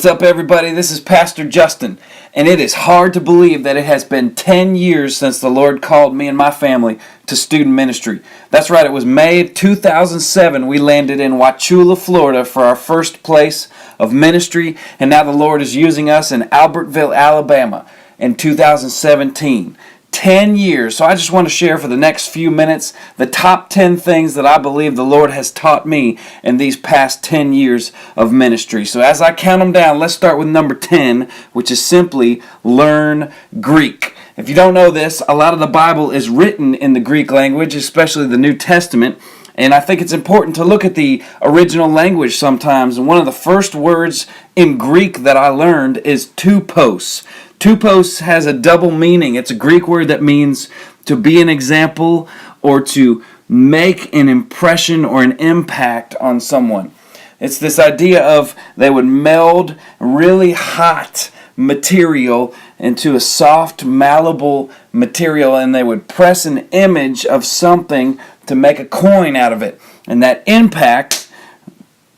What's up, everybody? This is Pastor Justin, and it is hard to believe that it has been 10 years since the Lord called me and my family to student ministry. That's right, it was May 2007 we landed in Wauchula, Florida for our first place of ministry, and now the Lord is using us in Albertville, Alabama in 2017. 10 years. So I just want to share for the next few minutes the top 10 things that I believe the Lord has taught me in these past 10 years of ministry. So as I count them down, let's start with number 10, which is simply learn Greek. If you don't know this, a lot of the Bible is written in the Greek language, especially the New Testament. And I think it's important to look at the original language sometimes. And one of the first words in Greek that I learned is tupos. Tupos has a double meaning. It's a Greek word that means to be an example or to make an impression or an impact on someone. It's this idea of they would meld really hot material into a soft, malleable material, and they would press an image of something to make a coin out of it. And that impact,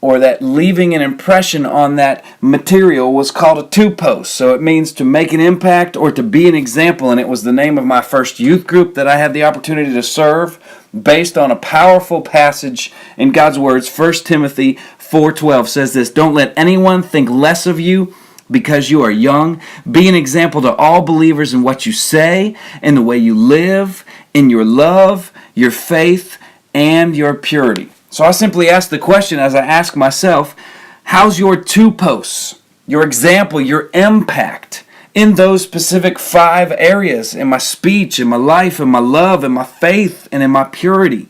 or that leaving an impression on that material, was called a tupos. So it means to make an impact or to be an example, and it was the name of my first youth group that I had the opportunity to serve, based on a powerful passage in God's words. 1 Timothy 4:12 says this: "Don't let anyone think less of you because you are young. Be an example to all believers in what you say, in the way you live, in your love, your faith, and your purity." So I simply ask the question as I ask myself, how's your tupos, your example, your impact in those specific 5 areas, in my speech, in my life, in my love, in my faith, and in my purity?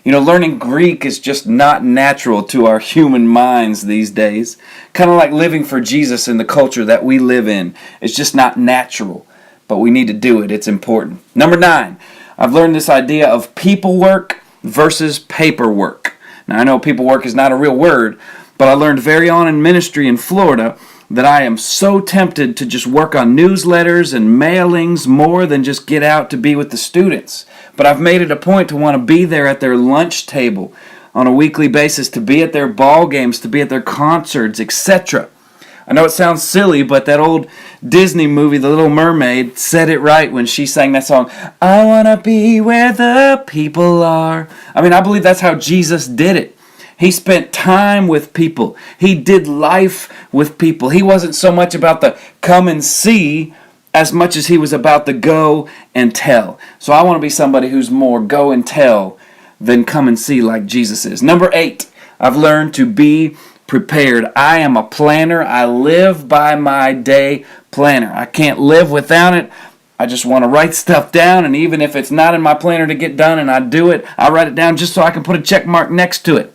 You know, learning Greek is just not natural to our human minds these days. Kind of like living for Jesus in the culture that we live in. It's just not natural, but we need to do it. It's important. Number 9, I've learned this idea of people work versus paperwork. Now, I know paperwork is not a real word, but I learned very on in ministry in Florida that I am so tempted to just work on newsletters and mailings more than just get out to be with the students. But I've made it a point to want to be there at their lunch table on a weekly basis, to be at their ball games, to be at their concerts, etc. I know it sounds silly, but that old Disney movie, The Little Mermaid, said it right when she sang that song, "I want to be where the people are." I mean, I believe that's how Jesus did it. He spent time with people. He did life with people. He wasn't so much about the come and see as much as he was about the go and tell. So I want to be somebody who's more go and tell than come and see like Jesus is. Number 8, I've learned to be prepared. I am a planner. I live by my day planner. I can't live without it. I just want to write stuff down, and even if it's not in my planner to get done and I do it, I write it down just so I can put a check mark next to it.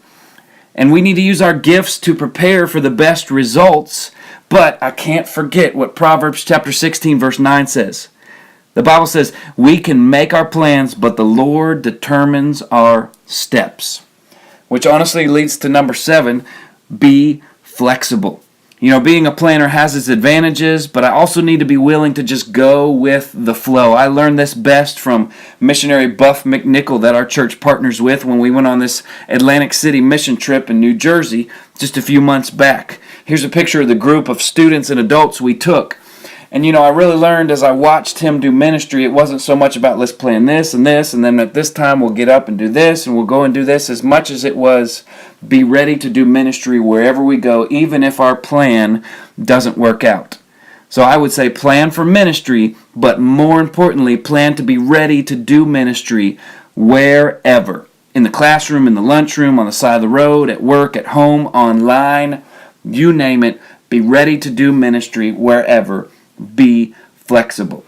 And we need to use our gifts to prepare for the best results, but I can't forget what Proverbs chapter 16 verse 9 says. The Bible says, "We can make our plans, but the Lord determines our steps." Which honestly leads to number 7, be flexible. You know, being a planner has its advantages, but I also need to be willing to just go with the flow. I learned this best from missionary Buff McNichol that our church partners with when we went on this Atlantic City mission trip in New Jersey just a few months back. Here's a picture of the group of students and adults we took. And you know, I really learned as I watched him do ministry, it wasn't so much about let's plan this, and then at this time we'll get up and do this, and we'll go and do this, as much as it was be ready to do ministry wherever we go, even if our plan doesn't work out. So I would say plan for ministry, but more importantly, plan to be ready to do ministry wherever. In the classroom, in the lunchroom, on the side of the road, at work, at home, online, you name it. Be ready to do ministry wherever. Be flexible.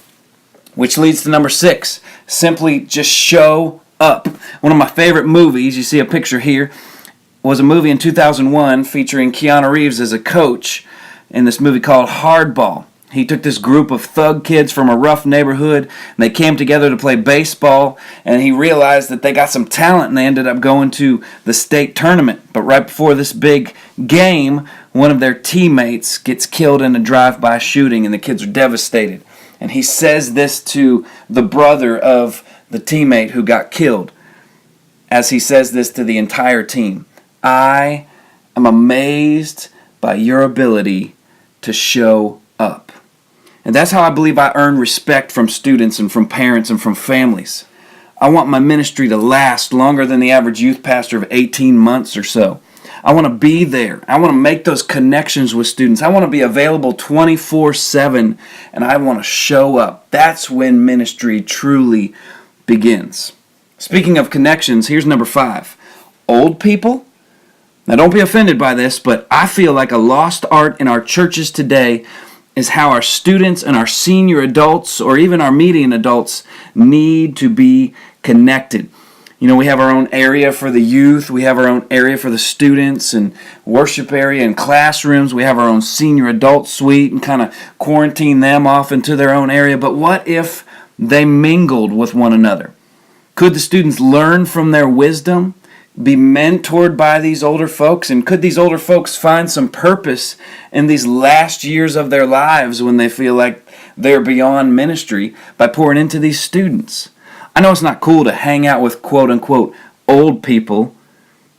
Which leads to number 6, simply just show up. One of my favorite movies, you see a picture here, was a movie in 2001 featuring Keanu Reeves as a coach in this movie called Hardball. He took this group of thug kids from a rough neighborhood, and they came together to play baseball, and he realized that they got some talent, and they ended up going to the state tournament. But right before this big game, one of their teammates gets killed in a drive-by shooting, and the kids are devastated. And he says this to the brother of the teammate who got killed, as he says this to the entire team: "I am amazed by your ability to show up. And that's how I believe I earn respect from students and from parents and from families. I want my ministry to last longer than the average youth pastor of 18 months or so. I want to be there. I want to make those connections with students. I want to be available 24/7, and I want to show up. That's when ministry truly begins. Speaking of connections, here's number 5. Old people. Now don't be offended by this, but I feel like a lost art in our churches today is how our students and our senior adults, or even our median adults, need to be connected. You know, we have our own area for the youth, we have our own area for the students, and worship area and classrooms. We have our own senior adult suite and kind of quarantine them off into their own area. But what if they mingled with one another? Could the students learn from their wisdom, be mentored by these older folks, and could these older folks find some purpose in these last years of their lives when they feel like they're beyond ministry by pouring into these students? I know it's not cool to hang out with quote-unquote old people,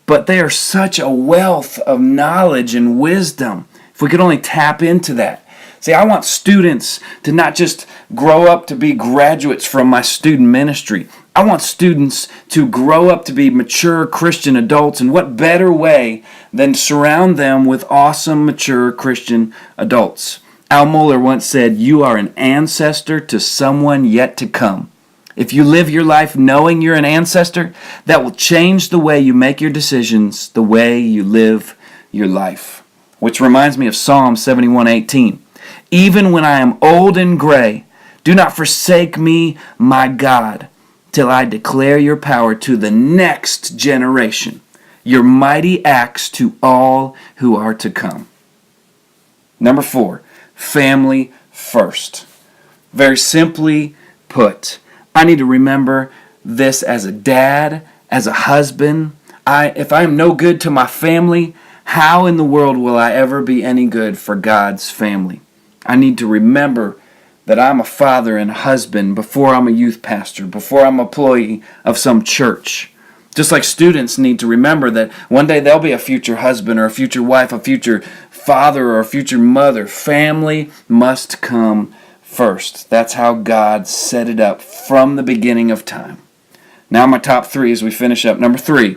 but they are such a wealth of knowledge and wisdom if we could only tap into that. See, I want students to not just grow up to be graduates from my student ministry. I want students to grow up to be mature Christian adults, and what better way than surround them with awesome, mature Christian adults? Al Mohler once said, "You are an ancestor to someone yet to come." If you live your life knowing you're an ancestor, that will change the way you make your decisions, the way you live your life. Which reminds me of Psalm 71:18. "Even when I am old and gray, do not forsake me, my God, till I declare your power to the next generation, your mighty acts to all who are to come." Number 4, family first. Very simply put, I need to remember this as a dad, as a husband. If I am no good to my family, how in the world will I ever be any good for God's family? I need to remember that I'm a father and a husband before I'm a youth pastor, before I'm an employee of some church. Just like students need to remember that one day they'll be a future husband or a future wife, a future father or a future mother. Family must come first. That's how God set it up from the beginning of time. Now my top 3 as we finish up. Number 3,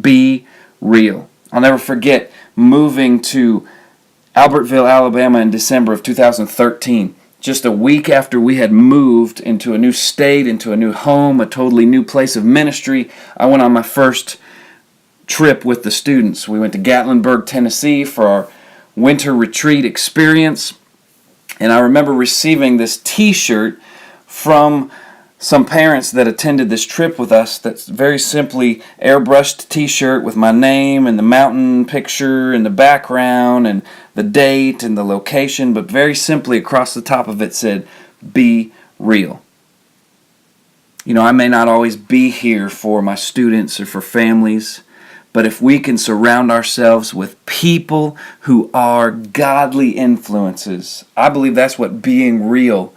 be real. I'll never forget moving to Albertville, Alabama in December of 2013. Just a week after we had moved into a new state, into a new home, a totally new place of ministry, I went on my first trip with the students. We went to Gatlinburg, Tennessee for our winter retreat experience. And I remember receiving this t-shirt from some parents that attended this trip with us that's very simply airbrushed t-shirt with my name and the mountain picture in the background and the date and the location, but very simply across the top of it said, "Be real." You know, I may not always be here for my students or for families, but if we can surround ourselves with people who are godly influences, I believe that's what being real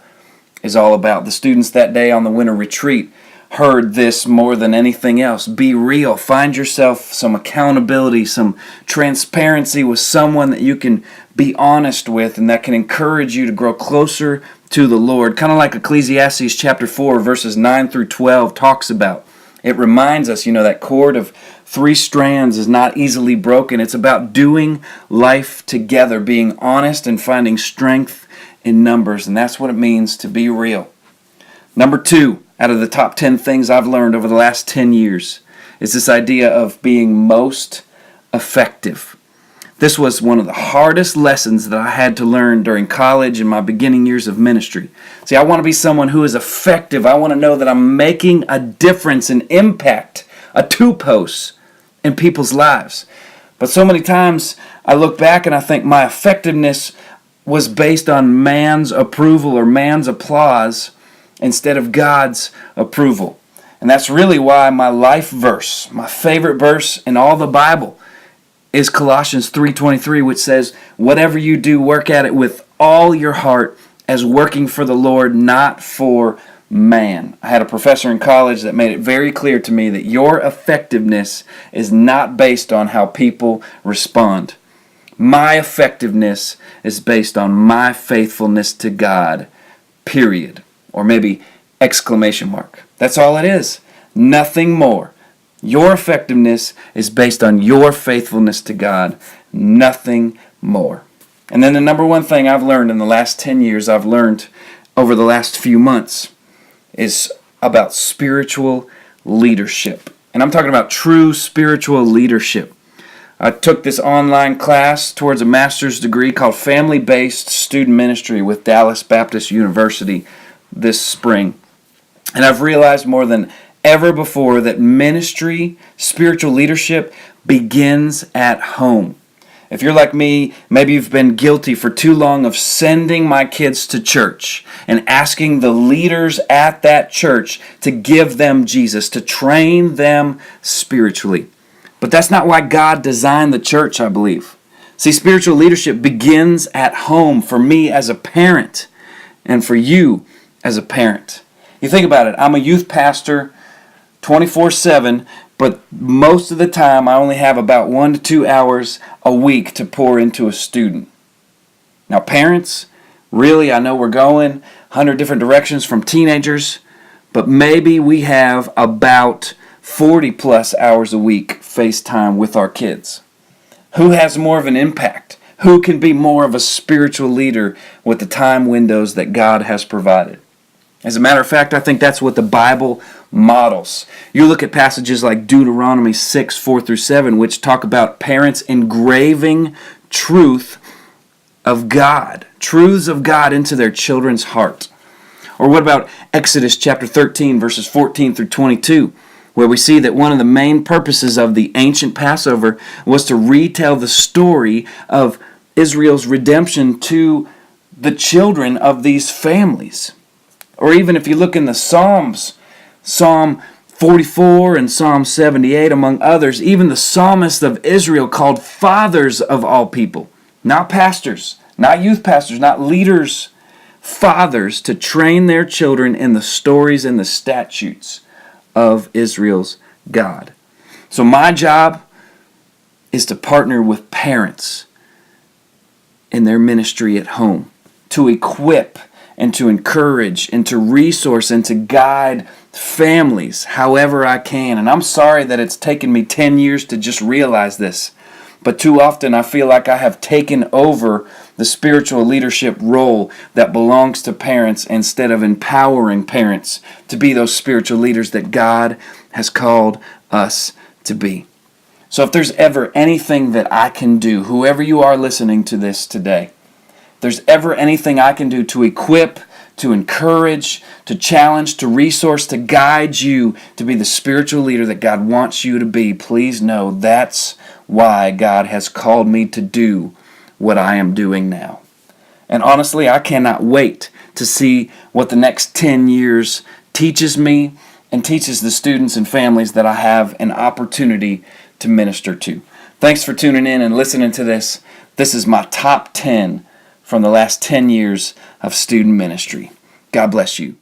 is all about. The students that day on the winter retreat heard this more than anything else. Be real. Find yourself some accountability, some transparency with someone that you can be honest with and that can encourage you to grow closer to the Lord. Kind of like Ecclesiastes chapter 4 verses 9 through 12 talks about. It reminds us, that cord of 3 strands is not easily broken. It's about doing life together, being honest and finding strength in numbers. And that's what it means to be real. Number 2, out of the top 10 things I've learned over the last 10 years, is this idea of being most effective. This was one of the hardest lessons that I had to learn during college and my beginning years of ministry. See, I want to be someone who is effective. I want to know that I'm making a difference, an impact, a tupos in people's lives. But so many times I look back and I think my effectiveness was based on man's approval or man's applause instead of God's approval. And that's really why my life verse, my favorite verse in all the Bible, is Colossians 3:23, which says, "Whatever you do, work at it with all your heart as working for the Lord, not for man." I had a professor in college that made it very clear to me that your effectiveness is not based on how people respond, My effectiveness is based on my faithfulness to God, period. Or maybe exclamation mark. That's all it is. Nothing more. Your effectiveness is based on your faithfulness to God. Nothing more. And then the number one thing I've learned in the last 10 years, I've learned over the last few months, is about spiritual leadership. And I'm talking about true spiritual leadership. I took this online class towards a master's degree called Family-Based Student Ministry with Dallas Baptist University this spring. And I've realized more than ever before that ministry, spiritual leadership, begins at home. If you're like me, maybe you've been guilty for too long of sending my kids to church and asking the leaders at that church to give them Jesus, to train them spiritually. But that's not why God designed the church, I believe. See, spiritual leadership begins at home for me as a parent and for you as a parent. You think about it. I'm a youth pastor 24/7, but most of the time I only have about 1 to 2 hours a week to pour into a student. Now, parents, really, I know we're going 100 different directions from teenagers, but maybe we have about 40 plus hours a week FaceTime with our kids. Who has more of an impact? Who can be more of a spiritual leader with the time windows that God has provided? As a matter of fact, I think that's what the Bible models. You look at passages like Deuteronomy 6:4-7, which talk about parents engraving truths of God into their children's heart. Or what about Exodus chapter 13, verses 14-22, where we see that one of the main purposes of the ancient Passover was to retell the story of Israel's redemption to the children of these families. Or even if you look in the Psalms, Psalm 44 and Psalm 78, among others, even the psalmists of Israel called fathers of all people, not pastors, not youth pastors, not leaders, fathers, to train their children in the stories and the statutes of Israel's God. So my job is to partner with parents in their ministry at home, to equip and to encourage and to resource and to guide families however I can. And I'm sorry that it's taken me 10 years to just realize this. But too often I feel like I have taken over the spiritual leadership role that belongs to parents instead of empowering parents to be those spiritual leaders that God has called us to be. So if there's ever anything that I can do, whoever you are listening to this today, if there's ever anything I can do to equip, to encourage, to challenge, to resource, to guide you to be the spiritual leader that God wants you to be, please know that's why God has called me to do what I am doing now. And honestly, I cannot wait to see what the next 10 years teaches me and teaches the students and families that I have an opportunity to minister to. Thanks for tuning in and listening to this. This is my top 10 from the last 10 years of student ministry. God bless you.